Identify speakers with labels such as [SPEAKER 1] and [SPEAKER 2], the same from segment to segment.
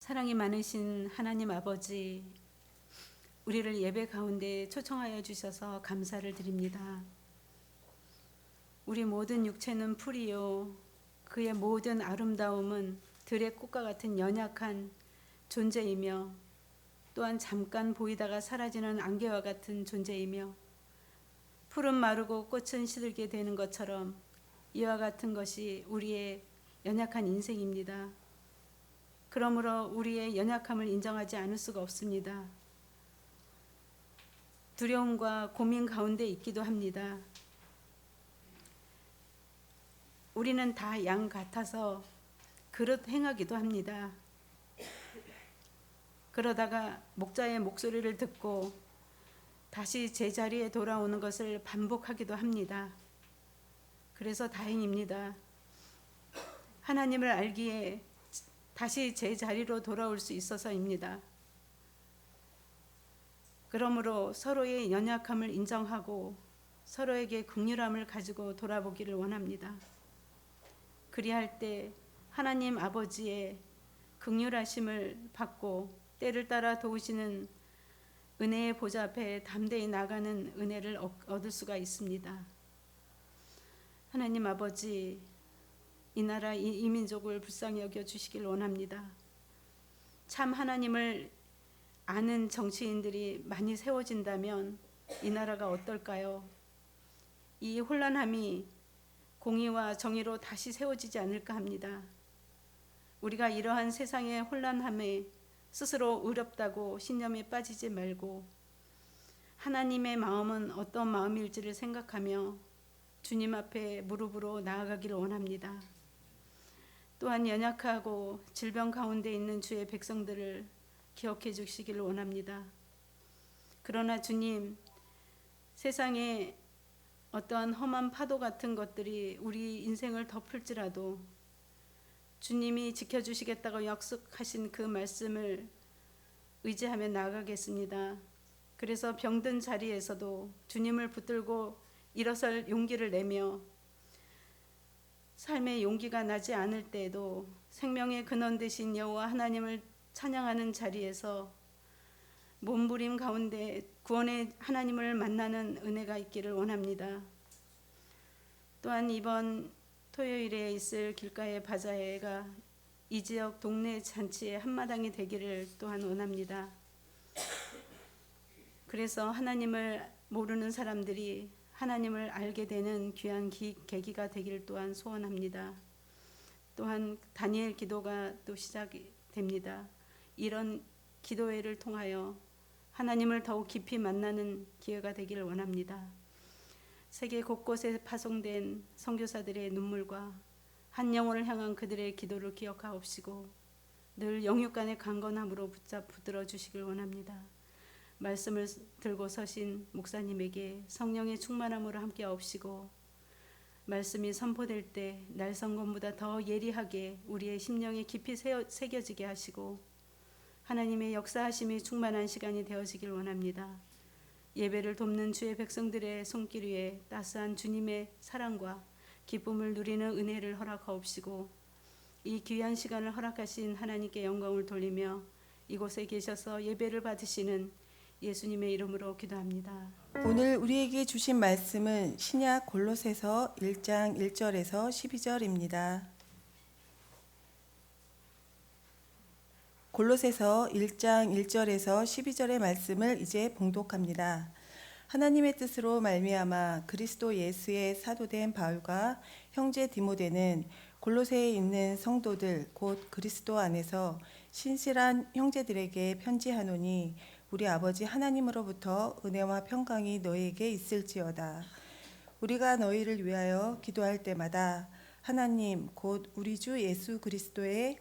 [SPEAKER 1] 사랑이 많으신 하나님 아버지, 우리를 예배 가운데 초청하여 주셔서 감사를 드립니다. 우리 모든 육체는 풀이요, 그의 모든 아름다움은 들의 꽃과 같은 연약한 존재이며, 또한 잠깐 보이다가 사라지는 안개와 같은 존재이며, 풀은 마르고 꽃은 시들게 되는 것처럼 이와 같은 것이 우리의 연약한 인생입니다. 그러므로 우리의 연약함을 인정하지 않을 수가 없습니다. 두려움과 고민 가운데 있기도 합니다. 우리는 다 양 같아서 그릇 행하기도 합니다. 그러다가 목자의 목소리를 듣고 다시 제자리에 돌아오는 것을 반복하기도 합니다. 그래서 다행입니다. 하나님을 알기에 다시 제자리로 돌아올 수 있어서입니다. 그러므로 서로의 연약함을 인정하고 서로에게 긍휼함을 가지고 돌아보기를 원합니다. 그리할 때 하나님 아버지의 긍휼하심을 받고 때를 따라 도우시는 은혜의 보좌 앞에 담대히 나가는 은혜를 얻을 수가 있습니다. 하나님 아버지, 이 나라 이 민족을 불쌍히 여겨 주시길 원합니다. 참 하나님을 아는 정치인들이 많이 세워진다면 이 나라가 어떨까요? 이 혼란함이 공의와 정의로 다시 세워지지 않을까 합니다. 우리가 이러한 세상의 혼란함에 스스로 어렵다고 신념에 빠지지 말고 하나님의 마음은 어떤 마음일지를 생각하며 주님 앞에 무릎으로 나아가기를 원합니다. 또한 연약하고 질병 가운데 있는 주의 백성들을 기억해 주시기를 원합니다. 그러나 주님, 세상에 어떠한 험한 파도 같은 것들이 우리 인생을 덮을지라도 주님이 지켜주시겠다고 약속하신 그 말씀을 의지하며 나아가겠습니다. 그래서 병든 자리에서도 주님을 붙들고 일어설 용기를 내며 삶의 용기가 나지 않을 때에도 생명의 근원 되신 여호와 하나님을 찬양하는 자리에서 몸부림 가운데 구원의 하나님을 만나는 은혜가 있기를 원합니다. 또한 이번 토요일에 있을 길가의 바자회가 이 지역 동네 잔치의 한마당이 되기를 또한 원합니다. 그래서 하나님을 모르는 사람들이 하나님을 알게 되는 귀한 계기가 되기를 또한 소원합니다. 또한 다니엘 기도가 또 시작이 됩니다. 이런 기도회를 통하여 하나님을 더욱 깊이 만나는 기회가 되기를 원합니다. 세계 곳곳에 파송된 선교사들의 눈물과 한 영혼을 향한 그들의 기도를 기억하옵시고 늘 영육간의 강건함으로 붙들어 주시길 원합니다. 말씀을 들고 서신 목사님에게 성령의 충만함으로 함께 하옵시고 말씀이 선포될 때 날성검보다 더 예리하게 우리의 심령에 깊이 새겨지게 하시고 하나님의 역사하심이 충만한 시간이 되어지길 원합니다. 예배를 돕는 주의 백성들의 손길 위에 따스한 주님의 사랑과 기쁨을 누리는 은혜를 허락하옵시고 이 귀한 시간을 허락하신 하나님께 영광을 돌리며 이곳에 계셔서 예배를 받으시는 예수님의 이름으로 기도합니다.
[SPEAKER 2] 오늘 우리에게 주신 말씀은 신약 골로새서 1장 1절에서 12절입니다. 골로새서 1장 1절에서 12절의 말씀을 이제 봉독합니다. 하나님의 뜻으로 말미암아 그리스도 예수의 사도된 바울과 형제 디모데는 골로새에 있는 성도들 곧 그리스도 안에서 신실한 형제들에게 편지하노니 우리 아버지 하나님으로부터 은혜와 평강이 너희에게 있을지어다. 우리가 너희를 위하여 기도할 때마다 하나님 곧 우리 주 예수 그리스도의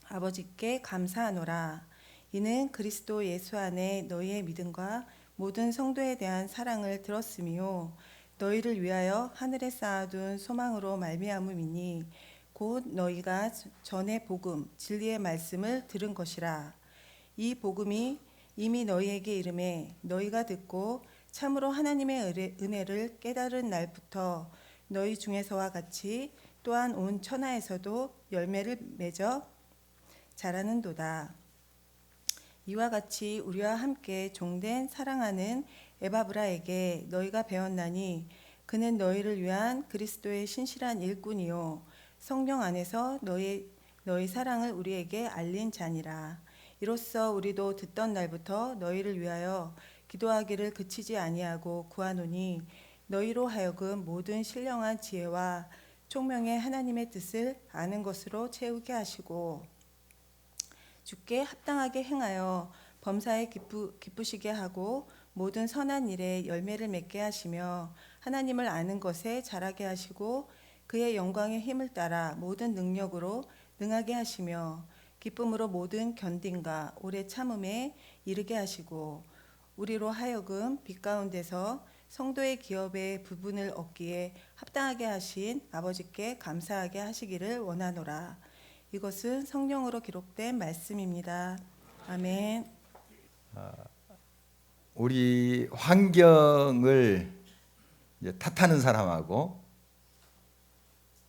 [SPEAKER 2] 아버지께 감사하노라. 이는 그리스도 예수 안에 너희의 믿음과 모든 성도에 대한 사랑을 들었으며 너희를 위하여 하늘에 쌓아둔 소망으로 말미암음이니 곧 너희가 전에 복음 진리의 말씀을 들은 것이라. 이 복음이 이미 너희에게 이름에 너희가 듣고 참으로 하나님의 은혜를 깨달은 날부터 너희 중에서와 같이 또한 온 천하에서도 열매를 맺어 잘하는도다. 이와 같이 우리와 함께 종된 사랑하는 에바브라에게 너희가 배웠나니 그는 너희를 위한 그리스도의 신실한 일꾼이요 성령 안에서 너희 사랑을 우리에게 알린 자니라. 이로써 우리도 듣던 날부터 너희를 위하여 기도하기를 그치지 아니하고 구하노니 너희로 하여금 모든 신령한 지혜와 총명의 하나님의 뜻을 아는 것으로 채우게 하시고 주께 합당하게 행하여 범사에 기쁘시게 하고 모든 선한 일에 열매를 맺게 하시며 하나님을 아는 것에 자라게 하시고 그의 영광의 힘을 따라 모든 능력으로 능하게 하시며 기쁨으로 모든 견딘과 오래 참음에 이르게 하시고 우리로 하여금 빛 가운데서 성도의 기업의 부분을 얻기에 합당하게 하신 아버지께 감사하게 하시기를 원하노라. 이것은 성령으로 기록된 말씀입니다. 아멘.
[SPEAKER 3] 우리 환경을 이제 탓하는 사람하고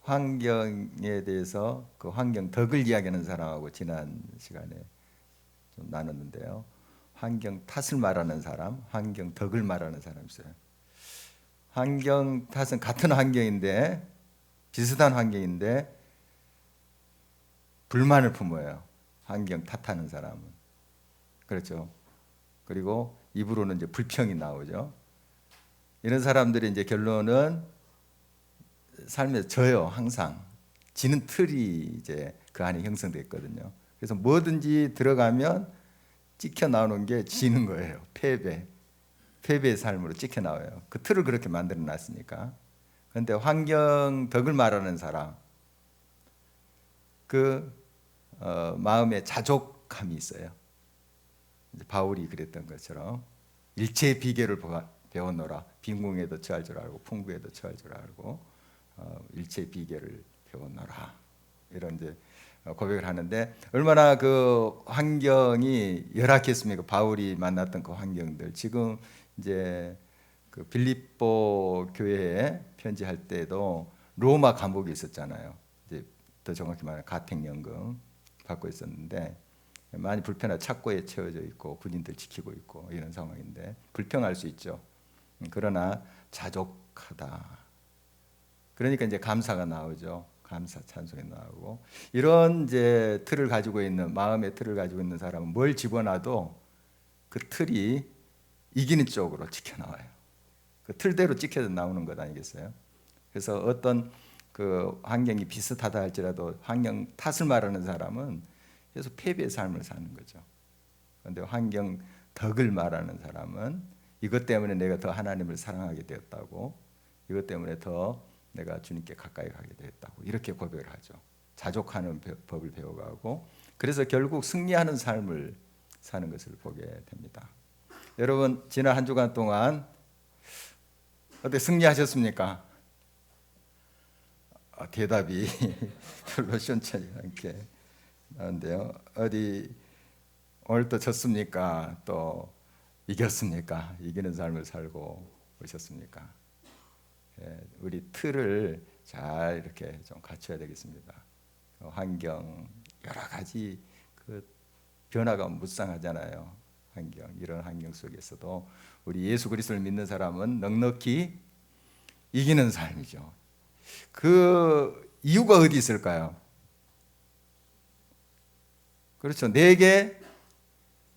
[SPEAKER 3] 환경에 대해서 그 환경 덕을 이야기하는 사람하고 지난 시간에 좀 나눴는데요. 환경 탓을 말하는 사람, 환경 덕을 말하는 사람이 있어요. 환경 탓은 같은 환경인데 비슷한 환경인데 불만을 품어요. 환경 탓하는 사람은. 그렇죠. 그리고 입으로는 이제 불평이 나오죠. 이런 사람들이 이제 결론은 삶에서 져요. 항상 지는 틀이 이제 그 안에 형성됐거든요. 그래서 뭐든지 들어가면 찍혀 나오는 게 지는 거예요. 패배의 삶으로 찍혀 나와요. 그 틀을 그렇게 만들어 놨으니까. 그런데 환경 덕을 말하는 사람, 마음에 자족함이 있어요. 이제 바울이 그랬던 것처럼 일체의 비결을 배웠노라. 빈궁에도 처할 줄 알고 풍부에도 처할 줄 알고 일체의 비결을 배웠노라. 이런 이제 고백을 하는데 얼마나 그 환경이 열악했습니까? 바울이 만났던 그 환경들. 지금 이제 그 빌립보 교회에 편지할 때도 로마 감옥에 있었잖아요. 이제 더 정확히 말하면 가택연금 받고 있었는데 많이 불편하고 착고에 채워져 있고 군인들 지키고 있고 이런 상황인데 불평할 수 있죠. 그러나 자족하다. 그러니까 이제 감사가 나오죠. 감사 찬송이 나오고 이런 이제 틀을 가지고 있는 마음의 틀을 가지고 있는 사람은 뭘 집어놔도 그 틀이 이기는 쪽으로 찍혀 나와요. 그 틀대로 찍혀서 나오는 것 아니겠어요? 그래서 어떤 그 환경이 비슷하다 할지라도 환경 탓을 말하는 사람은 계속 패배의 삶을 사는 거죠. 그런데 환경 덕을 말하는 사람은 이것 때문에 내가 더 하나님을 사랑하게 되었다고, 이것 때문에 더 내가 주님께 가까이 가게 되었다고 이렇게 고백을 하죠. 자족하는 법을 배워가고 그래서 결국 승리하는 삶을 사는 것을 보게 됩니다. 여러분 지난 한 주간 동안 어떻게 승리하셨습니까? 대답이 별로 시원찮지 않게 나는데요. 어디 오늘 또 졌습니까? 또 이겼습니까? 이기는 삶을 살고 오셨습니까? 예, 우리 틀을 잘 이렇게 좀 갖춰야 되겠습니다. 환경 여러 가지 그 변화가 무쌍하잖아요. 환경 이런 환경 속에서도 우리 예수 그리스도를 믿는 사람은 넉넉히 이기는 삶이죠. 그 이유가 어디 있을까요? 그렇죠. 내게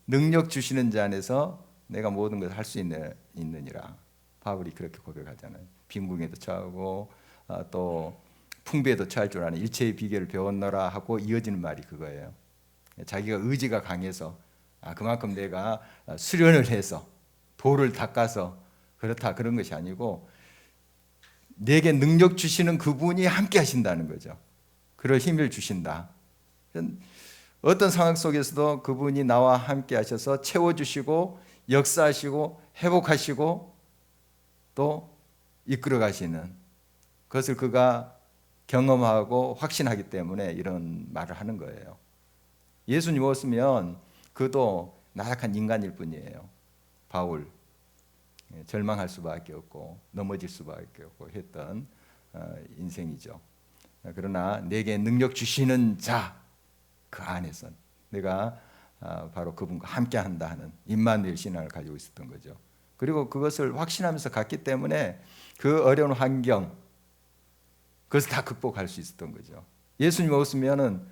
[SPEAKER 3] 능력 주시는 자 안에서 내가 모든 것을 할 수 있느니라. 바울이 그렇게 고백하잖아요. 빈궁에도 처하고 또 풍부에도 처할 줄 아는 일체의 비결을 배웠노라 하고 이어지는 말이 그거예요. 자기가 의지가 강해서 그만큼 내가 수련을 해서 돌을 닦아서 그렇다 그런 것이 아니고 내게 능력 주시는 그분이 함께 하신다는 거죠. 그럴 힘을 주신다. 어떤 상황 속에서도 그분이 나와 함께 하셔서 채워주시고 역사하시고 회복하시고 또 이끌어 가시는 그것을 그가 경험하고 확신하기 때문에 이런 말을 하는 거예요. 예수님 없으면 그도 나약한 인간일 뿐이에요. 바울 절망할 수밖에 없고 넘어질 수밖에 없고 했던 인생이죠. 그러나 내게 능력 주시는 자 그 안에서 내가 바로 그분과 함께한다 하는 임마누엘 신앙을 가지고 있었던 거죠. 그리고 그것을 확신하면서 갔기 때문에 그 어려운 환경, 그것을 다 극복할 수 있었던 거죠. 예수님 없으면은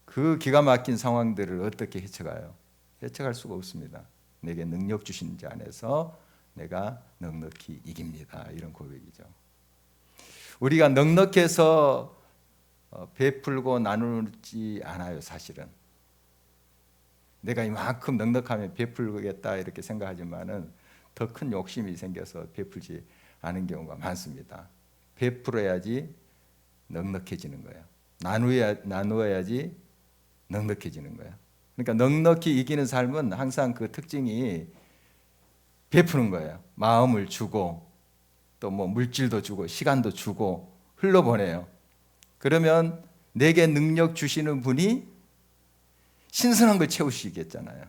[SPEAKER 3] 그 기가 막힌 상황들을 어떻게 헤쳐가요? 헤쳐갈 수가 없습니다. 내게 능력 주신 자 안에서 내가 넉넉히 이깁니다. 이런 고백이죠. 우리가 넉넉해서 베풀고 나누지 않아요, 사실은. 내가 이만큼 넉넉하면 베풀겠다 이렇게 생각하지만은 더 큰 욕심이 생겨서 베풀지 않은 경우가 많습니다. 베풀어야지 넉넉해지는 거예요. 나누어야지 넉넉해지는 거예요. 그러니까 넉넉히 이기는 삶은 항상 그 특징이 베푸는 거예요. 마음을 주고 또 뭐 물질도 주고 시간도 주고 흘러보내요. 그러면 내게 능력 주시는 분이 신선한 걸 채우시겠잖아요.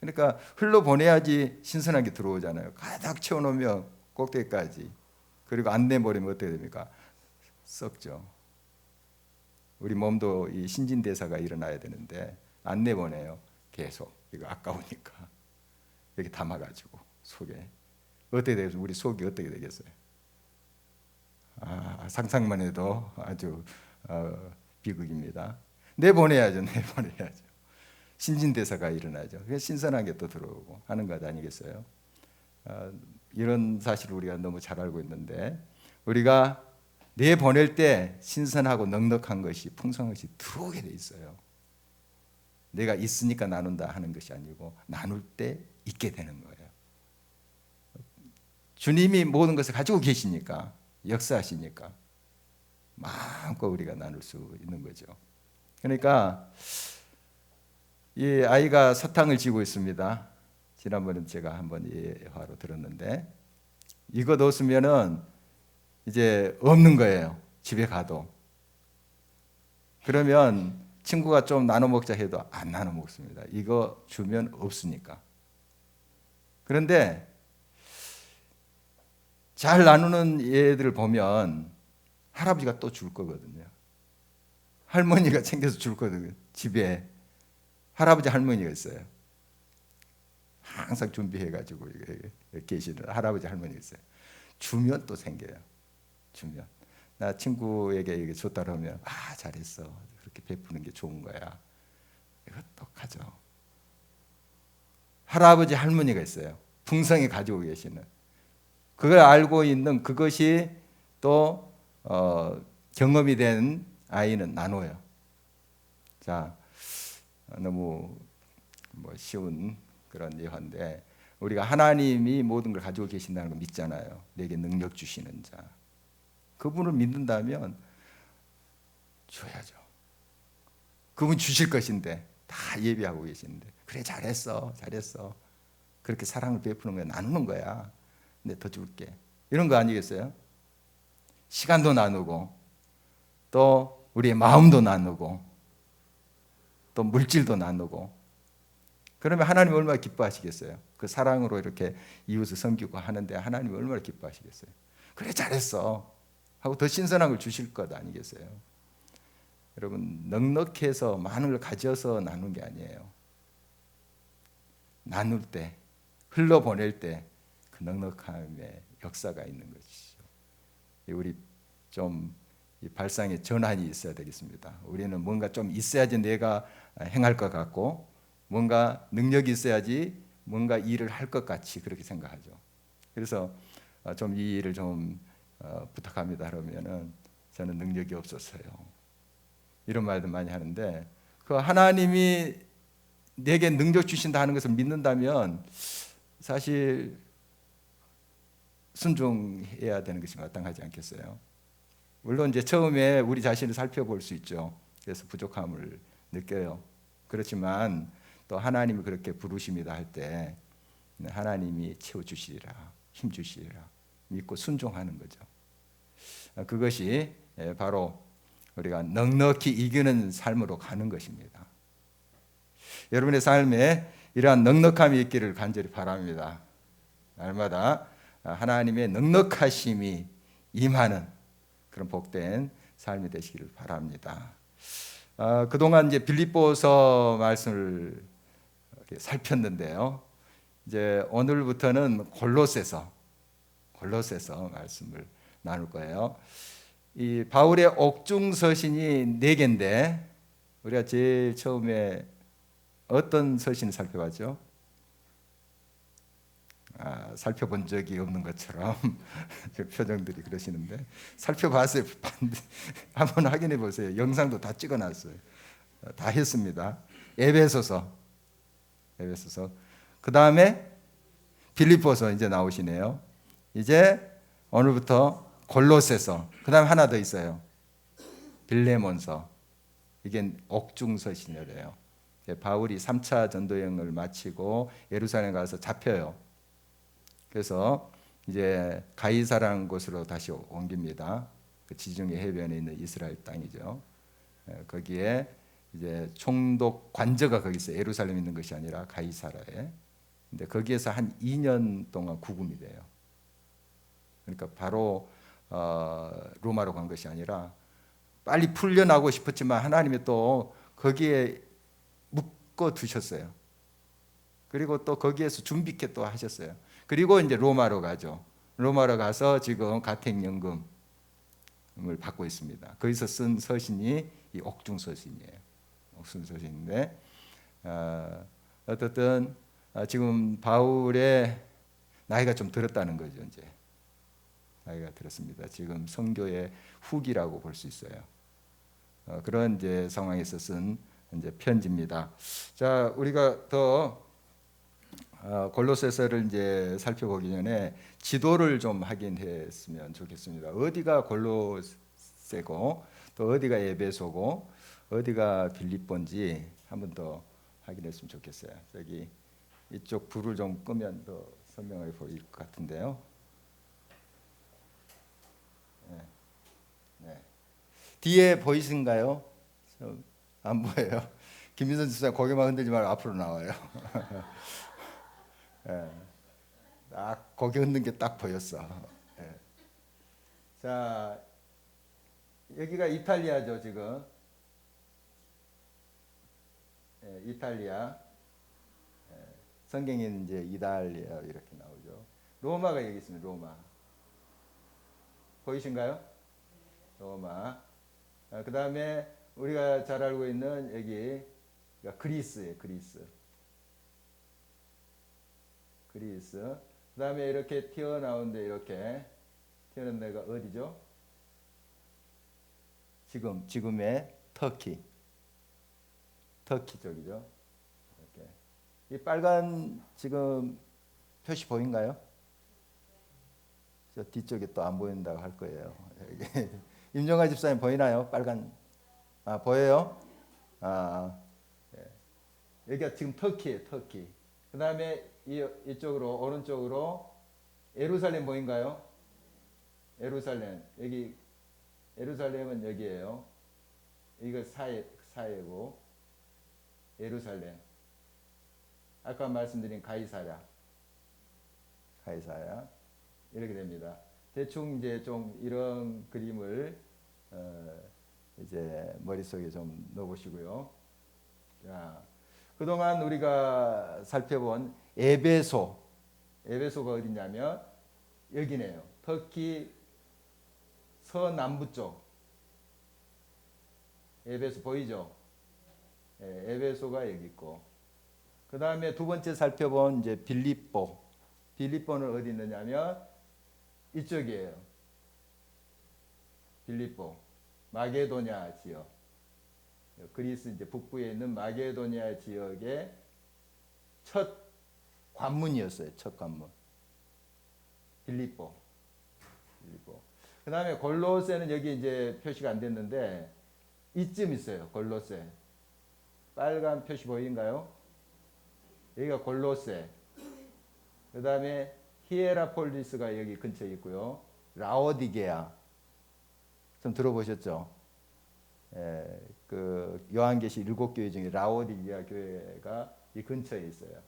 [SPEAKER 3] 그러니까 흘러보내야지 신선한 게 들어오잖아요. 가득 채워놓으면 꼭대기까지. 그리고 안 내버리면 어떻게 됩니까? 썩죠. 우리 몸도 이 신진대사가 일어나야 되는데 안 내보내요. 계속 이거 아까우니까 이렇게 담아가지고 속에 어떻게 되겠어요? 우리 속이 어떻게 되겠어요? 상상만 해도 아주 비극입니다. 내보내야죠. 내보내야죠. 신진대사가 일어나죠. 그래서 신선한 게 또 들어오고 하는 것 아니겠어요? 이런 사실을 우리가 너무 잘 알고 있는데 우리가 내보낼 때 신선하고 넉넉한 것이 풍성한 것이 들어오게 돼 있어요. 내가 있으니까 나눈다 하는 것이 아니고 나눌 때 있게 되는 거예요. 주님이 모든 것을 가지고 계시니까 역사하시니까 마음껏 우리가 나눌 수 있는 거죠. 그러니까 이 아이가 사탕을 쥐고 있습니다. 지난번에 제가 한번 예화로 들었는데 이거 넣었으면은 이제 없는 거예요. 집에 가도. 그러면 친구가 좀 나눠 먹자 해도 안 나눠 먹습니다. 이거 주면 없으니까. 그런데 잘 나누는 애들을 보면 할아버지가 또 줄 거거든요. 할머니가 챙겨서 줄 거거든요. 집에 할아버지 할머니가 있어요. 항상 준비해가지고 계시는 할아버지 할머니가 있어요. 주면 또 생겨요. 주면 나 친구에게 이게 줬다 그러면 잘했어. 그렇게 베푸는 게 좋은 거야. 이거 또 가져. 할아버지 할머니가 있어요. 풍성히 가지고 계시는. 그걸 알고 있는 그것이 또 경험이 된 아이는 나눠요. 자, 너무 쉬운 그런 예화인데 우리가 하나님이 모든 걸 가지고 계신다는 걸 믿잖아요. 내게 능력 주시는 자. 그분을 믿는다면 줘야죠. 그분 주실 것인데 다 예비하고 계시는데 그래 잘했어. 그렇게 사랑을 베푸는 거야. 나누는 거야. 근데 더 줄게. 이런 거 아니겠어요? 시간도 나누고 또 우리의 마음도 나누고 또 물질도 나누고 그러면 하나님 얼마나 기뻐하시겠어요? 그 사랑으로 이렇게 이웃을 섬기고 하는데 하나님 얼마나 기뻐하시겠어요? 그래 잘했어 하고 더 신선한 걸 주실 것 아니겠어요? 여러분 넉넉해서 많은 걸 가져서 나누는 게 아니에요. 나눌 때 흘러보낼 때 그 넉넉함의 역사가 있는 것이죠. 우리 좀 이 발상의 전환이 있어야 되겠습니다. 우리는 뭔가 좀 있어야지 내가 행할 것 같고 뭔가 능력이 있어야지 뭔가 일을 할 것 같이 그렇게 생각하죠. 그래서 좀 이 일을 좀 부탁합니다 그러면은 저는 능력이 없었어요. 이런 말도 많이 하는데 그 하나님이 내게 능력 주신다 하는 것을 믿는다면 사실 순종해야 되는 것이 마땅하지 않겠어요? 물론 이제 처음에 우리 자신을 살펴볼 수 있죠. 그래서 부족함을 느껴요. 그렇지만 또 하나님이 그렇게 부르십니다 할 때 하나님이 채워주시리라, 힘주시리라 믿고 순종하는 거죠. 그것이 바로 우리가 넉넉히 이기는 삶으로 가는 것입니다. 여러분의 삶에 이러한 넉넉함이 있기를 간절히 바랍니다. 날마다 하나님의 넉넉하심이 임하는 그런 복된 삶이 되시기를 바랍니다. 그동안 이제 빌립보서 말씀을 살폈는데요. 이제 오늘부터는 골로새서 말씀을 나눌 거예요. 이 바울의 옥중 서신이 4개인데 우리가 제일 처음에 어떤 서신을 살펴봤죠? 살펴본 적이 없는 것처럼 표정들이 그러시는데 살펴봤어요. 한번 확인해 보세요. 영상도 다 찍어놨어요. 다 했습니다. 에베소서, 그 다음에 빌립보서 이제 나오시네요. 이제 오늘부터 골로새서, 그 다음에 하나 더 있어요. 빌레몬서. 이게 옥중서신이래요. 바울이 3차 전도여행을 마치고 예루살렘 가서 잡혀요. 그래서 이제 가이사라는 곳으로 다시 옮깁니다. 그 지중해 해변에 있는 이스라엘 땅이죠. 거기에 이제 총독 관저가 거기 있어요. 예루살렘에 있는 것이 아니라 가이사라에. 근데 거기에서 한 2년 동안 구금이 돼요. 그러니까 바로 로마로 간 것이 아니라 빨리 풀려나고 싶었지만 하나님이 또 거기에 묶어 두셨어요. 그리고 또 거기에서 준비케 또 하셨어요. 그리고 이제 로마로 가죠. 로마로 가서 지금 가택연금을 받고 있습니다. 거기서 쓴 서신이 이 옥중서신이에요. 옥중서신인데 어쨌든 지금 바울의 나이가 좀 들었다는 거죠. 이제 나이가 들었습니다. 지금 선교의 후기라고 볼 수 있어요. 그런 이제 상황에서 쓴 이제 편지입니다. 자, 우리가 더 골로새서를 이제 살펴보기 전에 지도를 좀 확인했으면 좋겠습니다. 어디가 골로새고 또 어디가 에베소고 어디가 빌립보인지 한번 더 확인했으면 좋겠어요. 저기 이쪽 불을 좀 끄면 더 선명하게 보일 것 같은데요. 네. 뒤에 보이신가요? 안 보여요. 김민선 집사 고개만 흔들지 말고 앞으로 나와요. 네. 딱 고개 흔든 게 딱 보였어. 네. 자, 여기가 이탈리아죠 지금. 네, 이탈리아. 네. 성경에는 이제 이탈리아 이렇게 나오죠. 로마가 여기 있습니다. 로마. 보이신가요? 로마. 그 다음에 우리가 잘 알고 있는 여기 그리스예요. 그리스. 그 다음에 이렇게 튀어나온데 이렇게 튀어나온 데가 어디죠? 지금의 터키 쪽이죠. 이렇게. 이 빨간 지금 표시 보인가요? 저 뒤쪽에 또 안 보인다고 할 거예요. 임종아 집사님 보이나요? 빨간 보여요? 네. 여기가 지금 터키예요. 터키. 그 다음에 이쪽으로 오른쪽으로 예루살렘 보인가요? 예루살렘. 여기 예루살렘은 여기예요. 이거 사해고 예루살렘. 아까 말씀드린 가이사랴 이렇게 됩니다. 대충 이제 좀 이런 그림을 이제 머릿속에 좀 넣어보시고요. 자, 그동안 우리가 살펴본 에베소가 어디냐면 여기네요. 터키 서남부 쪽. 에베소 보이죠? 에베소가 여기 있고. 그 다음에 두 번째 살펴본 이제 빌립보는 어디 있느냐면 이쪽이에요. 빌립보. 마게도냐 지역. 그리스 이제 북부에 있는 마게도냐 지역의 첫 관문이었어요. 첫 관문. 빌립보. 그 다음에 골로새는 여기 이제 표시가 안 됐는데 이쯤 있어요. 골로새. 빨간 표시 보이는가요? 여기가 골로새. 그 다음에 히에라폴리스가 여기 근처에 있고요. 라오디게아. 좀 들어보셨죠? 그 요한계시 7교회 중에 라오디게아 교회가 이 근처에 있어요.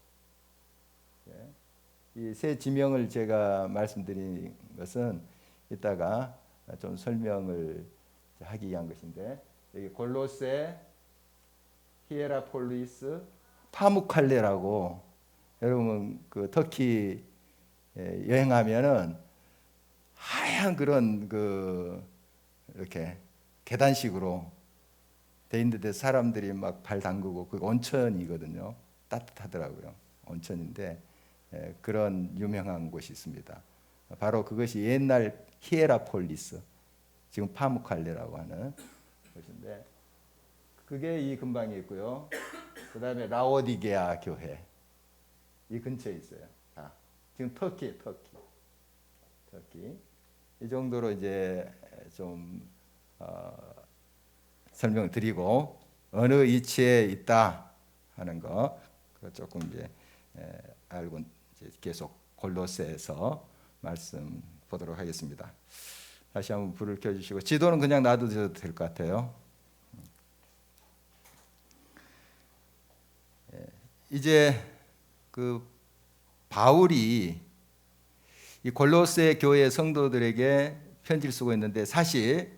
[SPEAKER 3] 이 세 지명을 제가 말씀드린 것은 이따가 좀 설명을 하기 위한 것인데 여기 골로새, 히에라폴리스 파무칼레라고, 여러분 그 터키 여행하면은 하얀 그런 그 이렇게 계단식으로 돼 있는데 사람들이 막 발 담그고, 그 온천이거든요. 따뜻하더라고요. 온천인데 그런 유명한 곳이 있습니다. 바로 그것이 옛날 히에라폴리스, 지금 파무칼레라고 하는 곳인데, 그게 이 근방에 있고요. 그 다음에 라오디게아 교회 이 근처에 있어요. 다 지금 터키 이 정도로 이제 좀 설명을 드리고, 어느 위치에 있다 하는 거 그거 조금 이제 알고 이제 계속 골로새에서 말씀 보도록 하겠습니다. 다시 한번 불을 켜주시고, 지도는 그냥 놔두셔도 될 것 같아요. 이제 그 바울이 이 골로새 교회 성도들에게 편지를 쓰고 있는데, 사실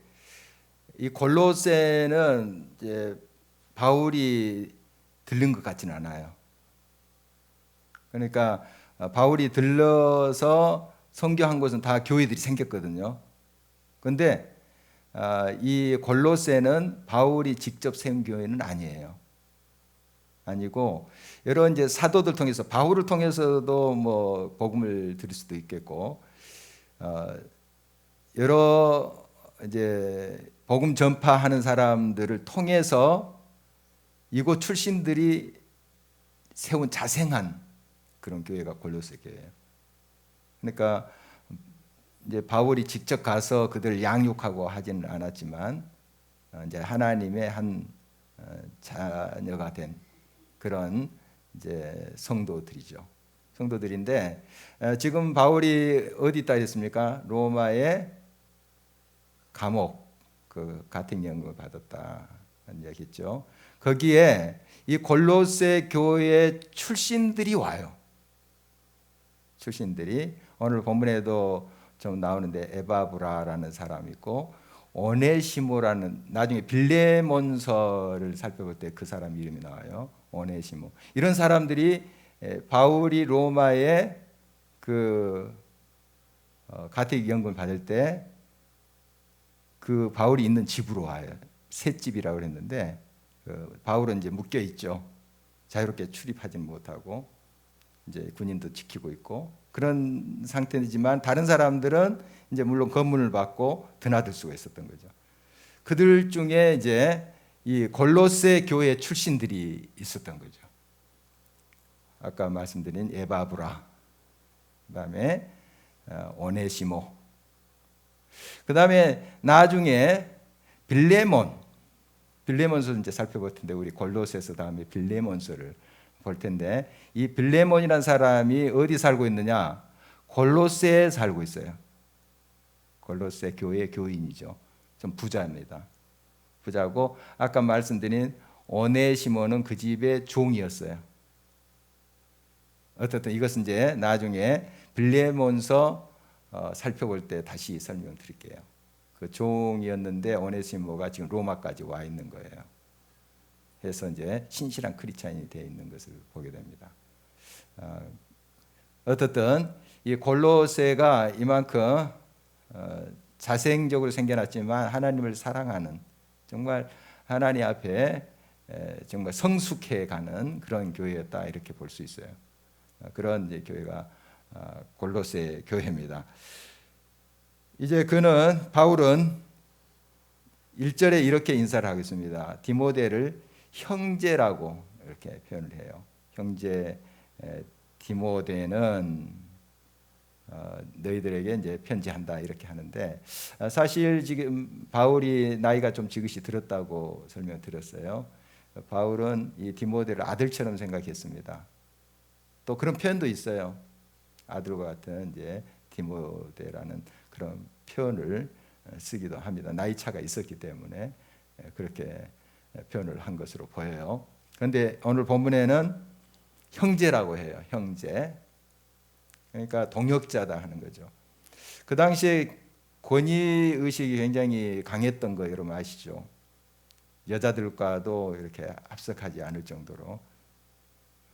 [SPEAKER 3] 이 골로새는 이제 바울이 들른 것 같지는 않아요. 그러니까 바울이 들러서 선교한 곳은 다 교회들이 생겼거든요. 그런데 이 골로새는 바울이 직접 세운 교회는 아니에요. 아니고 여러 이제 사도들 통해서, 바울을 통해서도 뭐 복음을 들을 수도 있겠고, 여러 이제 복음 전파하는 사람들을 통해서 이곳 출신들이 세운 자생한 그런 교회가 골로새 교회예요. 그러니까 이제 바울이 직접 가서 그들을 양육하고 하지는 않았지만 이제 하나님의 한 자녀가 된 그런 이제 성도들이죠. 성도들인데, 지금 바울이 어디 있다 했습니까? 로마의 감옥, 그 가택연금을 받았다는 얘기죠. 거기에 이 골로새 교회 출신들이 와요. 출신들이 오늘 본문에도 좀 나오는데, 에바브라라는 사람이 있고, 오네시모라는, 나중에 빌레몬서를 살펴볼 때 그 사람 이름이 나와요. 오네시모. 이런 사람들이 바울이 로마에 그 가택연금을 받을 때 그 바울이 있는 집으로 와요. 셋집이라고 그랬는데, 그 바울은 이제 묶여 있죠. 자유롭게 출입하지 못하고 이제 군인도 지키고 있고 그런 상태이지만, 다른 사람들은 이제 물론 검문을 받고 드나들 수가 있었던 거죠. 그들 중에 이제 이 골로새 교회 출신들이 있었던 거죠. 아까 말씀드린 에바브라, 그다음에 오네시모, 그다음에 나중에 빌레몬서를 이제 살펴볼 텐데, 우리 골로새서 다음에 빌레몬서를 볼 텐데, 이 빌레몬이라는 사람이 어디 살고 있느냐? 골로새에 살고 있어요. 골로새 교회 교인이죠. 좀 부자입니다. 부자고, 아까 말씀드린 오네시모는 그 집의 종이었어요. 어떻든 이것은 이제 나중에 빌레몬서 살펴볼 때 다시 설명드릴게요. 그 종이었는데 오네시모가 지금 로마까지 와 있는 거예요. 해서 이제 신실한 크리스찬이 되어 있는 것을 보게 됩니다. 어떻든 이 골로새가 이만큼 자생적으로 생겨났지만 하나님을 사랑하는, 정말 하나님 앞에 정말 성숙해 가는 그런 교회였다, 이렇게 볼 수 있어요. 그런 이제 교회가 골로새 교회입니다. 이제 바울은 1절에 이렇게 인사를 하겠습니다. 디모데를 형제라고 이렇게 표현을 해요. 형제 디모데는 너희들에게 이제 편지한다, 이렇게 하는데, 사실 지금 바울이 나이가 좀 지긋이 들었다고 설명드렸어요. 바울은 이 디모데를 아들처럼 생각했습니다. 또 그런 표현도 있어요. 아들과 같은 이제 디모데라는 그런 표현을 쓰기도 합니다. 나이 차가 있었기 때문에 그렇게 표현을 한 것으로 보여요. 그런데 오늘 본문에는 형제라고 해요. 형제. 그러니까 동역자다 하는 거죠. 그 당시에 권위 의식이 굉장히 강했던 거 여러분 아시죠? 여자들과도 이렇게 합석하지 않을 정도로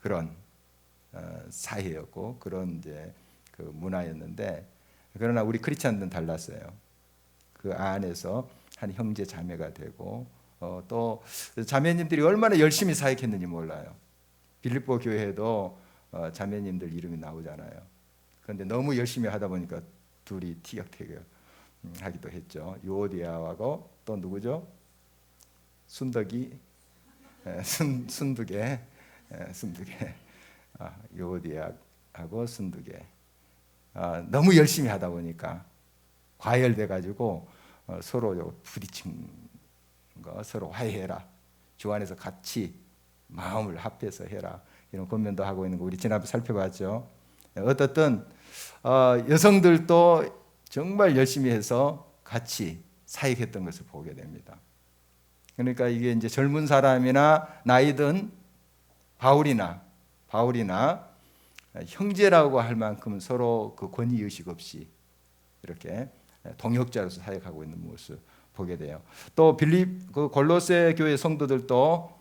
[SPEAKER 3] 그런 사회였고 그런 이제 그 문화였는데, 그러나 우리 크리스찬들은 달랐어요. 그 안에서 한 형제 자매가 되고 또 자매님들이 얼마나 열심히 사역했는지 몰라요. 빌립보 교회에도 자매님들 이름이 나오잖아요. 그런데 너무 열심히 하다 보니까 둘이 티격태격 하기도 했죠. 유오디아하고 또 누구죠? 순덕이 순두개 유오디아하고 순두개 너무 열심히 하다 보니까 과열돼 가지고 서로 부딪힌 거, 서로 화해해라, 주 안에서 같이 마음을 합해서 해라, 이런 권면도 하고 있는 거 우리 지난번에 살펴봤죠. 어떻든 여성들도 정말 열심히 해서 같이 사역했던 것을 보게 됩니다. 그러니까 이게 이제 젊은 사람이나 나이든 바울이나 형제라고 할 만큼 서로 그 권위 의식 없이 이렇게 동역자로서 사역하고 있는 모습 보게 돼요. 또 그 골로새 교회 성도들도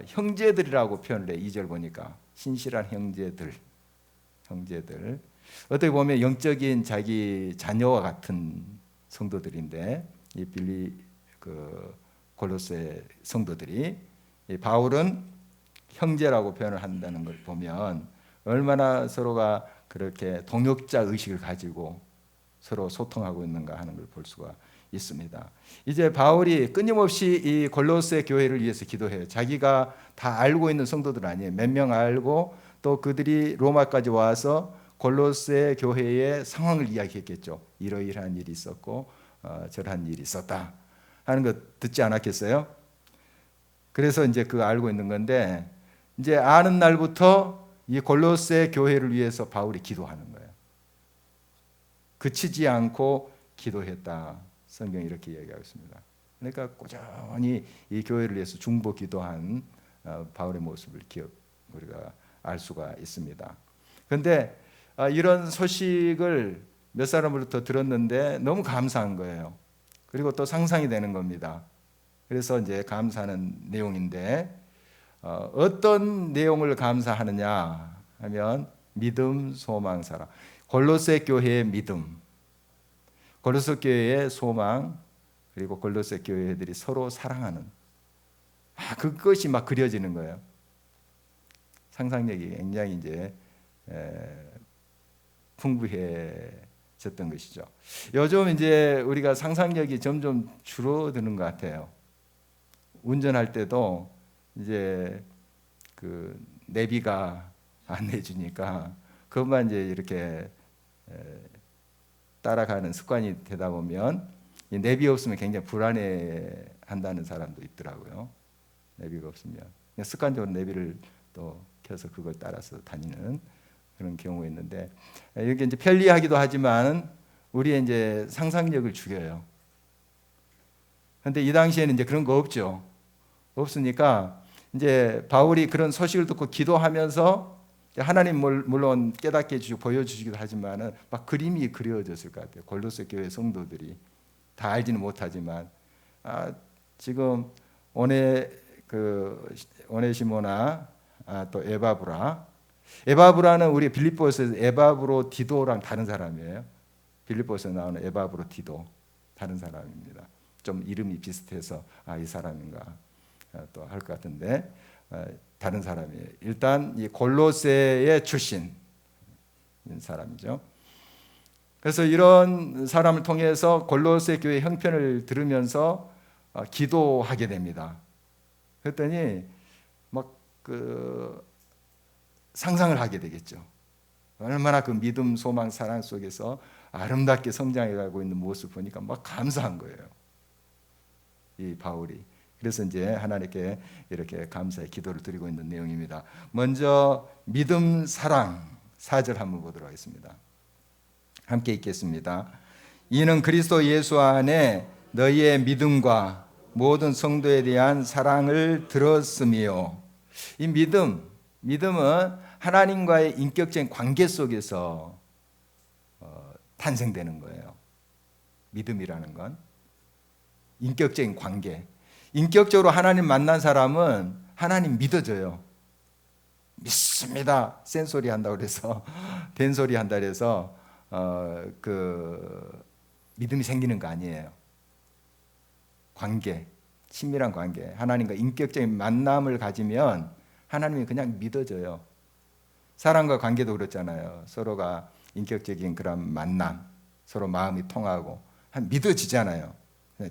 [SPEAKER 3] 형제들이라고 표현을 해. 2절 보니까 신실한 형제들. 어떻게 보면 영적인 자기 자녀와 같은 성도들인데, 이 그 골로새 성도들이, 이 바울은 형제라고 표현을 한다는 걸 보면 얼마나 서로가 그렇게 동역자 의식을 가지고 서로 소통하고 있는가 하는 걸 볼 수가 있습니다. 이제 바울이 끊임없이 이 골로새 교회를 위해서 기도해요. 자기가 다 알고 있는 성도들 아니에요. 몇 명 알고 또 그들이 로마까지 와서 골로새 교회의 상황을 이야기했겠죠. 이러이러한 일이 있었고 저러한 일이 있었다 하는 거 듣지 않았겠어요? 그래서 이제 그거 알고 있는 건데, 이제 아는 날부터 이 골로새 교회를 위해서 바울이 기도하는 거예요. 그치지 않고 기도했다. 성경이 이렇게 이야기하고 있습니다. 그러니까 꾸준히 이 교회를 위해서 중보 기도한 바울의 모습을 우리가 알 수가 있습니다. 그런데 이런 소식을 몇 사람으로부터 들었는데 너무 감사한 거예요. 그리고 또 상상이 되는 겁니다. 그래서 이제 감사하는 내용인데, 어떤 내용을 감사하느냐 하면 믿음, 소망, 사랑. 골로새 교회의 믿음, 골로새 교회의 소망, 그리고 골로새 교회들이 서로 사랑하는 그것이 막 그려지는 거예요. 상상력이 굉장히 이제 풍부해졌던 것이죠. 요즘 이제 우리가 상상력이 점점 줄어드는 것 같아요. 운전할 때도 이제 그 내비가 안내해 주니까 그것만 이제 이렇게 따라가는 습관이 되다 보면 이 내비 없으면 굉장히 불안해한다는 사람도 있더라고요. 내비가 없으면 습관적으로 내비를 또 켜서 그걸 따라서 다니는 그런 경우가 있는데, 이게 이제 편리하기도 하지만 우리의 이제 상상력을 죽여요. 그런데 이 당시에는 이제 그런 거 없죠. 없으니까 이제 바울이 그런 소식을 듣고 기도하면서 하나님 물론 깨닫게 해주시고 보여주시기도 하지만은 막 그림이 그려졌을 것 같아요. 골로새 교회 성도들이 다 알지는 못하지만 지금 오네시모나 또 에바브라는 우리 빌립보에서 에바브로 디도랑 다른 사람이에요. 빌립보에서 나오는 에바브로 디도 다른 사람입니다. 좀 이름이 비슷해서 이 사람인가 또 할 것 같은데 다른 사람이에요. 일단 이 골로새의 출신 사람이죠. 그래서 이런 사람을 통해서 골로새 교회 형편을 들으면서 기도하게 됩니다. 그랬더니 막 그 상상을 하게 되겠죠. 얼마나 그 믿음, 소망, 사랑 속에서 아름답게 성장해가고 있는 모습 보니까 막 감사한 거예요. 이 바울이. 그래서 이제 하나님께 이렇게 감사의 기도를 드리고 있는 내용입니다. 먼저 믿음, 사랑 4절 한번 보도록 하겠습니다. 함께 읽겠습니다. 이는 그리스도 예수 안에 너희의 믿음과 모든 성도에 대한 사랑을 들었으며, 이 믿음은 하나님과의 인격적인 관계 속에서 탄생되는 거예요. 믿음이라는 건 인격적인 관계. 인격적으로 하나님 만난 사람은 하나님 믿어져요. 믿습니다. 센 소리 한다고 그래서 된 소리 한다 그래서 그 믿음이 생기는 거 아니에요. 관계, 친밀한 관계, 하나님과 인격적인 만남을 가지면 하나님이 그냥 믿어져요. 사람과 관계도 그렇잖아요. 서로가 인격적인 그런 만남, 서로 마음이 통하고 믿어지잖아요.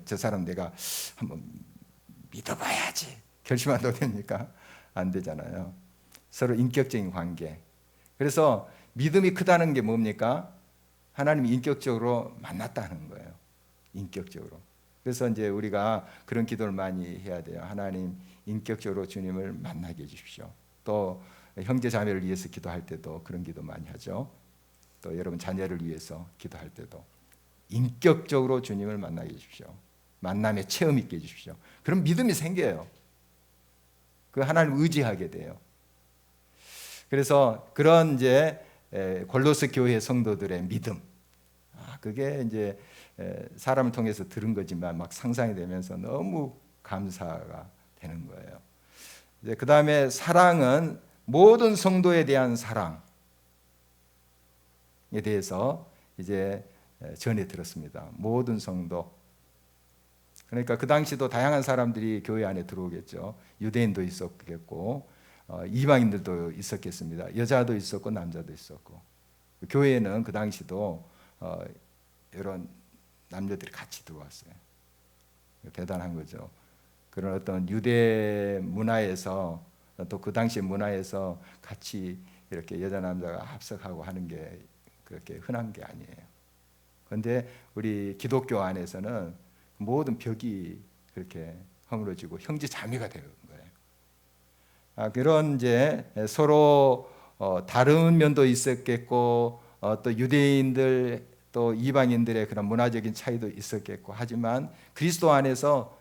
[SPEAKER 3] 저 사람 내가 한번 믿어봐야지 결심한다고 됩니까? 안 되잖아요. 서로 인격적인 관계. 그래서 믿음이 크다는 게 뭡니까? 하나님이 인격적으로 만났다는 거예요. 인격적으로. 그래서 이제 우리가 그런 기도를 많이 해야 돼요. 하나님 인격적으로 주님을 만나게 해주십시오. 또 형제 자매를 위해서 기도할 때도 그런 기도 많이 하죠. 또 여러분 자녀를 위해서 기도할 때도 인격적으로 주님을 만나게 해주십시오. 만남의 체험 있게 해주십시오. 그럼 믿음이 생겨요. 그 하나님 의지하게 돼요. 그래서 그런 이제 골로새 교회 성도들의 믿음, 그게 이제 사람을 통해서 들은 거지만 막 상상이 되면서 너무 감사가 되는 거예요. 이제 그 다음에 사랑은 모든 성도에 대한 사랑에 대해서 이제 전해 들었습니다. 모든 성도. 그러니까 그 당시도 다양한 사람들이 교회 안에 들어오겠죠. 유대인도 있었겠고 이방인들도 있었겠습니다. 여자도 있었고 남자도 있었고. 교회에는 그 당시도 이런 남녀들이 같이 들어왔어요. 대단한 거죠. 그런 어떤 유대 문화에서 또 그 당시 문화에서 같이 이렇게 여자 남자가 합석하고 하는 게 그렇게 흔한 게 아니에요. 그런데 우리 기독교 안에서는 모든 벽이 그렇게 허물어지고 형제 자매가 되는 거예요. 그런 이제 서로 다른 면도 있었겠고 또 유대인들 또 이방인들의 그런 문화적인 차이도 있었겠고 하지만 그리스도 안에서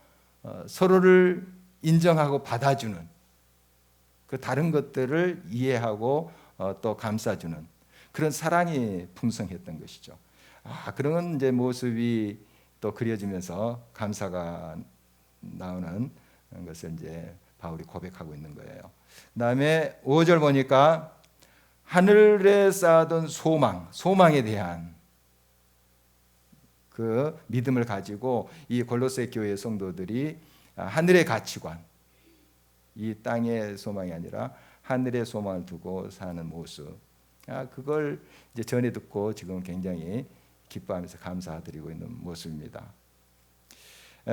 [SPEAKER 3] 서로를 인정하고 받아주는 그 다른 것들을 이해하고 또 감싸주는 그런 사랑이 풍성했던 것이죠. 그런 이제 모습이 또 그려지면서 감사가 나오는 것을 이제 바울이 고백하고 있는 거예요. 그다음에 5절 보니까 하늘에 쌓아둔 소망에 대한 그 믿음을 가지고 이 골로새 교회 성도들이 하늘의 가치관, 이 땅의 소망이 아니라 하늘의 소망을 두고 사는 모습, 그걸 이제 전해 듣고 지금 굉장히 기뻐하면서 감사드리고 있는 모습입니다.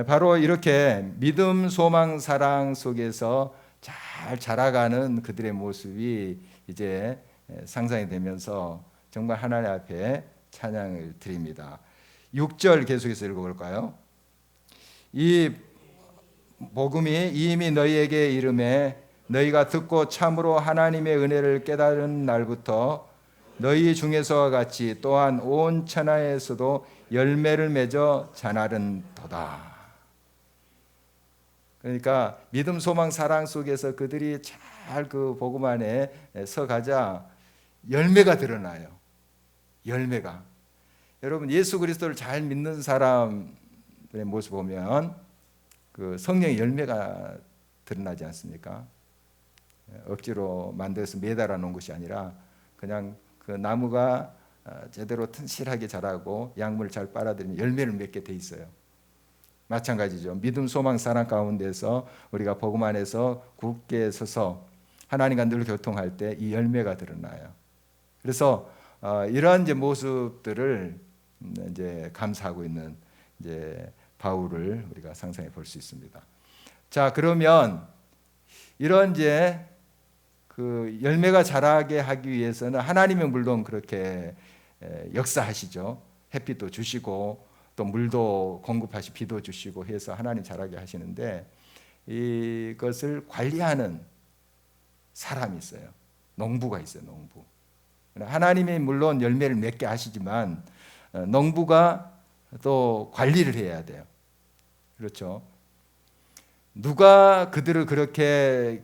[SPEAKER 3] 바로 이렇게 믿음, 소망, 사랑 속에서 잘 자라가는 그들의 모습이 이제 상상이 되면서 정말 하나님 앞에 찬양을 드립니다. 6절 계속해서 읽어볼까요? 이 복음이 이미 너희에게 이름에 너희가 듣고 참으로 하나님의 은혜를 깨달은 날부터 너희 중에서와 같이 또한 온 천하에서도 열매를 맺어 자라는도다. 그러니까 믿음, 소망, 사랑 속에서 그들이 잘 그 복음 안에 서가자 열매가 드러나요. 열매가. 여러분 예수 그리스도를 잘 믿는 사람들의 모습 보면 그 성령의 열매가 드러나지 않습니까? 억지로 만들어서 매달아 놓은 것이 아니라 그냥 그 나무가 제대로 튼실하게 자라고 약물을 잘 빨아들이면 열매를 맺게 돼 있어요. 마찬가지죠. 믿음, 소망, 사랑 가운데서 우리가 복음 안에서 굳게 서서 하나님과 늘 교통할 때 이 열매가 드러나요. 그래서 이러한 이제 모습들을 이제 감사하고 있는 이제 바울을 우리가 상상해 볼 수 있습니다. 자, 그러면 이런 이제 그 열매가 자라게 하기 위해서는 하나님은 물론 그렇게 역사하시죠. 햇빛도 주시고 또 물도 공급하시 비도 주시고 해서 하나님 자라게 하시는데 이것을 관리하는 사람이 있어요. 농부가 있어요. 농부. 하나님이 물론 열매를 맺게 하시지만 농부가 또 관리를 해야 돼요. 그렇죠. 누가 그들을 그렇게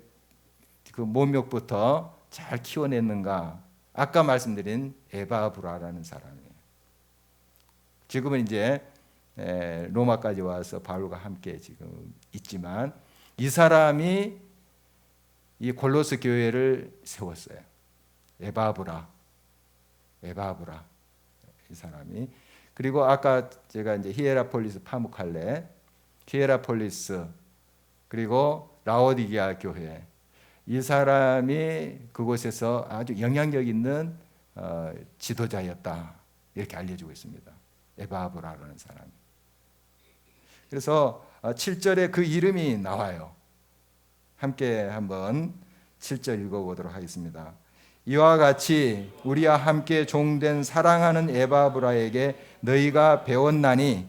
[SPEAKER 3] 그 모욕부터 잘 키워냈는가? 아까 말씀드린 에바브라라는 사람이에요. 지금은 이제 로마까지 와서 바울과 함께 지금 있지만 이 사람이 이 골로새 교회를 세웠어요. 에바브라 이 사람이. 그리고 아까 제가 이제 히에라폴리스 파무칼레, 히에라폴리스, 그리고 라오디게아 교회, 이 사람이 그곳에서 아주 영향력 있는 지도자였다 이렇게 알려주고 있습니다. 에바브라라는 사람이. 그래서 7절에 그 이름이 나와요. 함께 한번 7절 읽어보도록 하겠습니다. 이와 같이 우리와 함께 종된 사랑하는 에바브라에게 너희가 배웠나니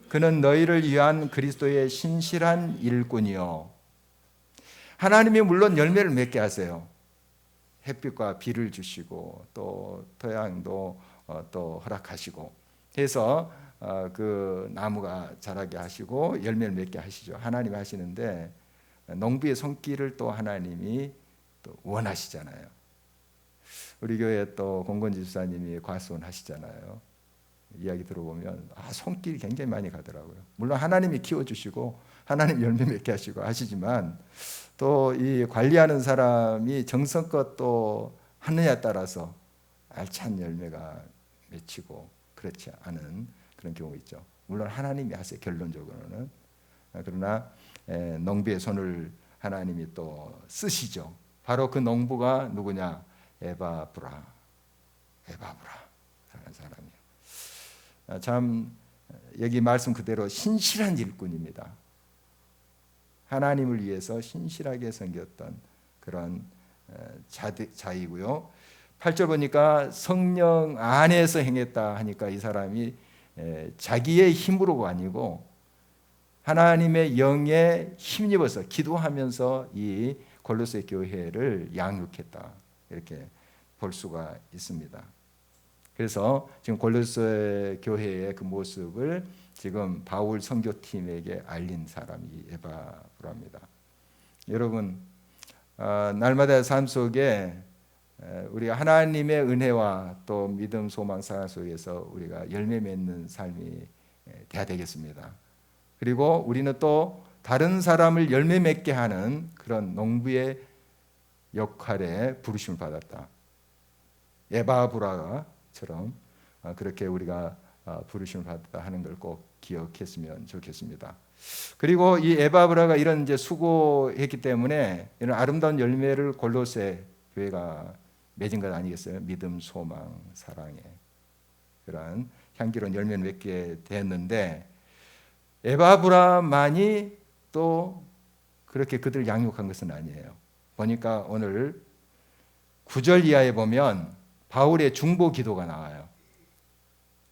[SPEAKER 3] 그는 너희를 위한 그리스도의 신실한 일꾼이요. 하나님이 물론 열매를 맺게 하세요. 햇빛과 비를 주시고 또 토양도 또 허락하시고 해서 그 나무가 자라게 하시고 열매를 맺게 하시죠. 하나님이 하시는데 농부의 손길을 또 하나님이 또 원하시잖아요. 우리 교회 또 공건지 집사님이 과수원 하시잖아요. 이야기 들어보면 손길이 굉장히 많이 가더라고요. 물론 하나님이 키워주시고 하나님 열매 맺게 하시고 하시지만 또 이 관리하는 사람이 정성껏 또 하느냐에 따라서 알찬 열매가 맺히고 그렇지 않은 그런 경우 있죠. 물론 하나님이 하세요. 결론적으로는. 그러나 농부의 손을 하나님이 또 쓰시죠. 바로 그 농부가 누구냐? 에바브라라는 사람이요. 참 여기 말씀 그대로 신실한 일꾼입니다. 하나님을 위해서 신실하게 섬겼던 그런 자이고요. 8절 보니까 성령 안에서 행했다 하니까 이 사람이 자기의 힘으로가 아니고 하나님의 영에 힘입어서 기도하면서 이 골로새 교회를 양육했다 이렇게 볼 수가 있습니다. 그래서 지금 골로새 교회의 그 모습을 지금 바울 선교팀에게 알린 사람이 에바브라입니다. 여러분 날마다의 삶 속에 우리가 하나님의 은혜와 또 믿음, 소망, 사랑 속에서 우리가 열매 맺는 삶이 돼야 되겠습니다. 그리고 우리는 또 다른 사람을 열매 맺게 하는 그런 농부의 역할에 부르심을 받았다. 에바브라처럼 그렇게 우리가 부르심을 받았다 하는 걸 꼭 기억했으면 좋겠습니다. 그리고 이 에바브라가 이런 이제 수고했기 때문에 이런 아름다운 열매를 골로새 교회가 맺은 것 아니겠어요? 믿음, 소망, 사랑의 그런 향기로운 열매를 맺게 됐는데 에바브라만이 또 그렇게 그들을 양육한 것은 아니에요. 보니까 오늘 9절 이하에 보면 바울의 중보 기도가 나와요.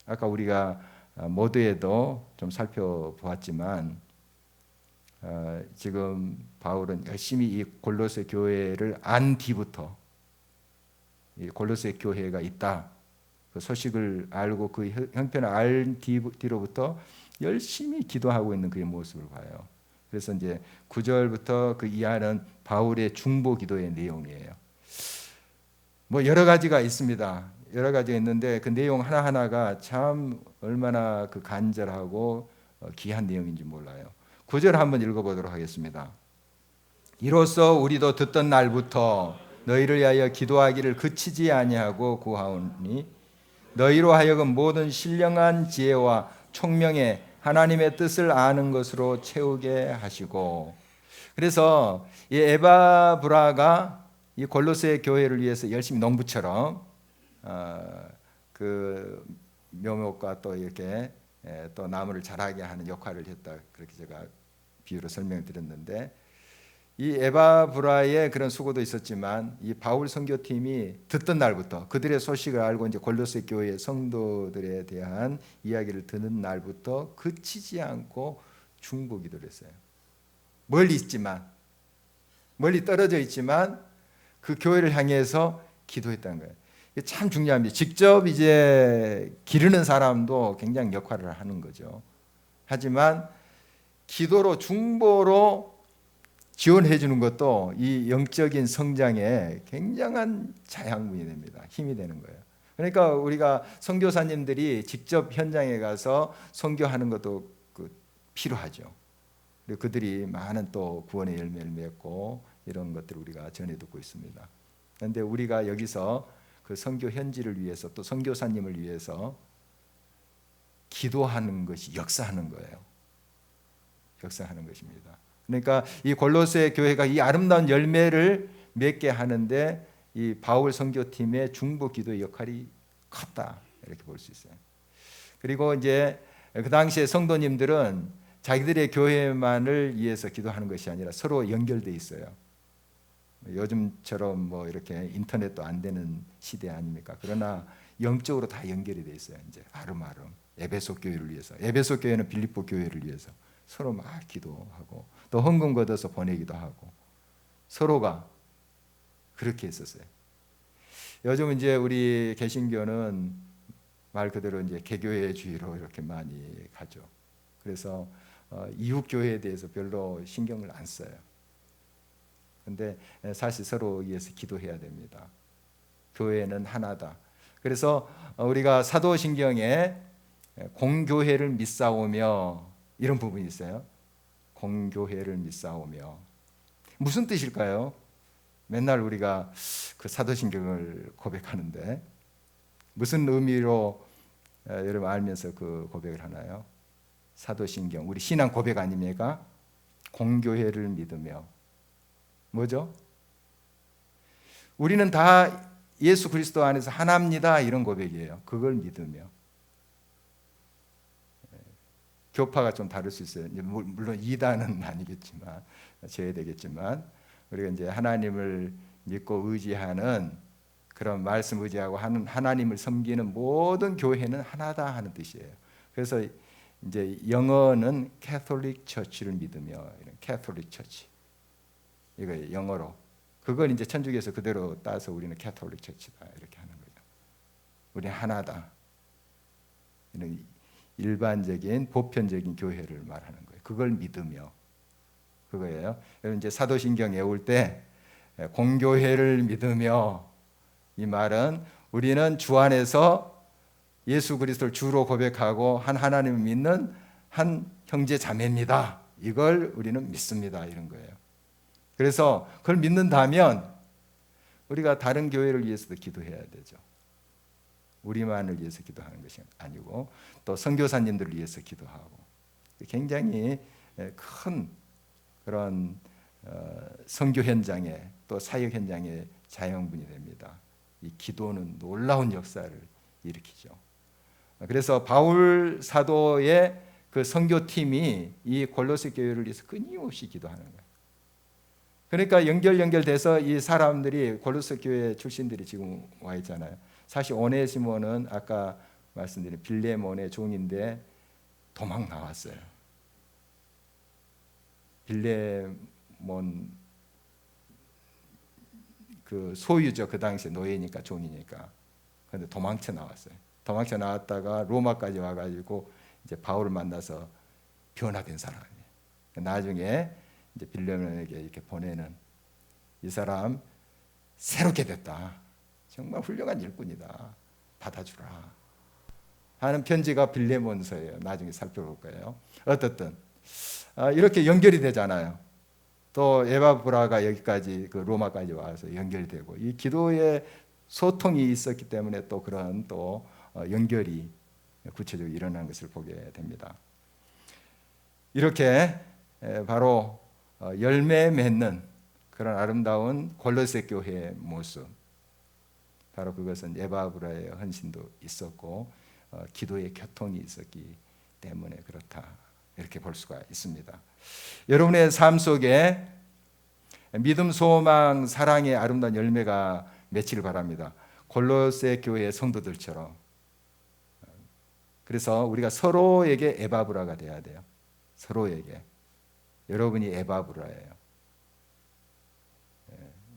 [SPEAKER 3] 아까 우리가 모두에도 좀 살펴보았지만 지금 바울은 열심히 이 골로새 교회를 안 뒤부터 이 골로새 교회가 있다 그 소식을 알고 그 형편을 알 뒤로부터 열심히 기도하고 있는 그의 모습을 봐요. 그래서 이제 9절부터 그 이하는 바울의 중보 기도의 내용이에요. 뭐 여러 가지가 있습니다. 여러 가지가 있는데 그 내용 하나하나가 참 얼마나 그 간절하고 귀한 내용인지 몰라요. 9절 한번 읽어보도록 하겠습니다. 이로써 우리도 듣던 날부터 너희를 위하여 기도하기를 그치지 아니하고 구하오니 너희로 하여금 모든 신령한 지혜와 총명에 하나님의 뜻을 아는 것으로 채우게 하시고. 그래서 이 에바브라가 이 골로새 교회를 위해서 열심히 농부처럼 그 묘목과 또 이렇게 또 나무를 자라게 하는 역할을 했다 그렇게 제가 비유로 설명을 드렸는데 이 에바브라의 그런 수고도 있었지만 이 바울 선교팀이 듣던 날부터 그들의 소식을 알고 이제 골로새 교회 성도들에 대한 이야기를 듣는 날부터 그치지 않고 중보 기도를 했어요. 멀리 있지만 멀리 떨어져 있지만 그 교회를 향해서 기도했다는 거예요. 이게 참 중요합니다. 직접 이제 기르는 사람도 굉장히 역할을 하는 거죠. 하지만 기도로 중보로 지원해 주는 것도 이 영적인 성장에 굉장한 자양분이 됩니다. 힘이 되는 거예요. 그러니까 우리가 선교사님들이 직접 현장에 가서 선교하는 것도 필요하죠. 그리고 그들이 많은 또 구원의 열매를 맺고 이런 것들을 우리가 전해 듣고 있습니다. 그런데 우리가 여기서 그 선교 현지를 위해서 또 선교사님을 위해서 기도하는 것이 역사하는 거예요. 역사하는 것입니다. 그러니까 이 골로새 교회가 이 아름다운 열매를 맺게 하는데 이 바울 선교팀의 중보 기도의 역할이 컸다, 이렇게 볼 수 있어요. 그리고 이제 그 당시에 성도님들은 자기들의 교회만을 위해서 기도하는 것이 아니라 서로 연결돼 있어요. 요즘처럼 뭐 이렇게 인터넷도 안 되는 시대 아닙니까? 그러나 영적으로 다 연결이 돼 있어요. 이제 아름아름 에베소 교회를 위해서, 에베소 교회는 빌립보 교회를 위해서 서로 막 기도하고 또 헌금 걷어서 보내기도 하고 서로가 그렇게 했었어요. 요즘 이제 우리 개신교는 말 그대로 이제 개교회주의로 이렇게 많이 가죠. 그래서 이웃 교회에 대해서 별로 신경을 안 써요. 근데 사실 서로 위해서 기도해야 됩니다. 교회는 하나다. 그래서 우리가 사도신경에 공교회를 믿사오며 이런 부분이 있어요. 공교회를 믿사오며 무슨 뜻일까요? 맨날 우리가 그 사도신경을 고백하는데 무슨 의미로 여러분 알면서 그 고백을 하나요? 사도신경 우리 신앙 고백 아닙니까? 공교회를 믿으며 뭐죠? 우리는 다 예수 그리스도 안에서 하나입니다, 이런 고백이에요. 그걸 믿으며. 교파가 좀 다를 수 있어요. 물론 이단은 아니겠지만 제외되겠지만 우리가 이제 하나님을 믿고 의지하는 그런 말씀 의지하고 하는 하나님을 섬기는 모든 교회는 하나다 하는 뜻이에요. 그래서 이제 영어는 캐톨릭 처치를 믿으며 이런 캐톨릭 처치 이거 영어로 그걸 이제 천주교에서 그대로 따서 우리는 캐톨릭 처치다 이렇게 하는 거예요. 우리 하나다. 이런 일반적인 보편적인 교회를 말하는 거예요. 그걸 믿으며 그거예요. 여러분 이제 사도신경 외울 때 공교회를 믿으며 이 말은 우리는 주 안에서 예수 그리스도를 주로 고백하고 한 하나님을 믿는 한 형제 자매입니다. 이걸 우리는 믿습니다. 이런 거예요. 그래서 그걸 믿는다면 우리가 다른 교회를 위해서도 기도해야 되죠. 우리만을 위해서 기도하는 것이 아니고 또 선교사님들을 위해서 기도하고 굉장히 큰 그런 선교 현장에 또 사역 현장의 자양분이 됩니다. 이 기도는 놀라운 역사를 일으키죠. 그래서 바울 사도의 그 선교팀이 이 골로새 교회를 위해서 끊임없이 기도하는 거예요. 그러니까 연결돼서 이 사람들이 골로새 교회 출신들이 지금 와 있잖아요. 사실 오네시모는 아까 말씀드린 빌레몬의 종인데 도망 나왔어요. 빌레몬 그 소유죠. 그 당시에 노예니까 종이니까. 그런데 도망쳐 나왔어요. 도망쳐 나왔다가 로마까지 와가지고 이제 바울을 만나서 변화된 사람이에요. 나중에 이제 빌레몬에게 이렇게 보내는 이 사람 새롭게 됐다. 정말 훌륭한 일꾼이다. 받아주라. 하는 편지가 빌레몬서예요. 나중에 살펴볼 거예요. 어떻든 이렇게 연결이 되잖아요. 또 에바브라가 여기까지 그 로마까지 와서 연결되고 이 기도의 소통이 있었기 때문에 또 그런 또 연결이 구체적으로 일어난 것을 보게 됩니다. 이렇게 바로 열매 맺는 그런 아름다운 골로새 교회의 모습, 바로 그것은 에바브라의 헌신도 있었고 기도의 교통이 있었기 때문에 그렇다 이렇게 볼 수가 있습니다. 여러분의 삶 속에 믿음, 소망, 사랑의 아름다운 열매가 맺기를 바랍니다. 골로새 교회의 성도들처럼. 그래서 우리가 서로에게 에바브라가 돼야 돼요. 서로에게. 여러분이 에바브라예요.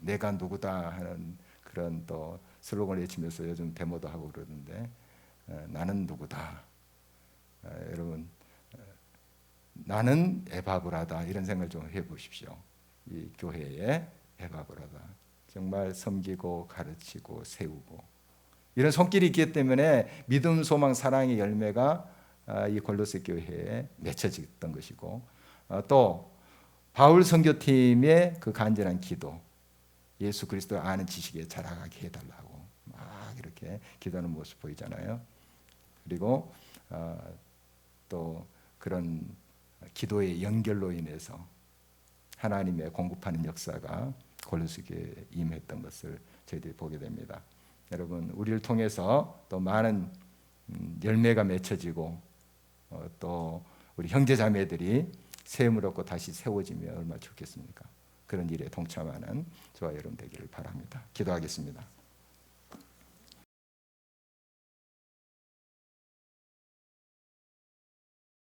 [SPEAKER 3] 내가 누구다 하는 그런 또 슬로건을 외치면서 요즘 데모도 하고 그러는데 나는 누구다. 여러분 나는 에바브라다 이런 생각을 좀 해보십시오. 이 교회에 에바브라다. 정말 섬기고 가르치고 세우고 이런 손길이 있기 때문에 믿음, 소망, 사랑의 열매가 이 골로새 교회에 맺혀졌던 것이고, 또 바울 선교팀의 그 간절한 기도, 예수 그리스도를 아는 지식에 자라가게 해달라고 막 이렇게 기도하는 모습 보이잖아요. 그리고 또 그런 기도의 연결로 인해서 하나님의 공급하는 역사가 골로새 교회에 임했던 것을 저희들이 보게 됩니다. 여러분, 우리를 통해서 또 많은 열매가 맺혀지고 또 우리 형제 자매들이 세움을 얻고 다시 세워지면 얼마나 좋겠습니까? 그런 일에 동참하는 저와 여러분 되기를 바랍니다. 기도하겠습니다.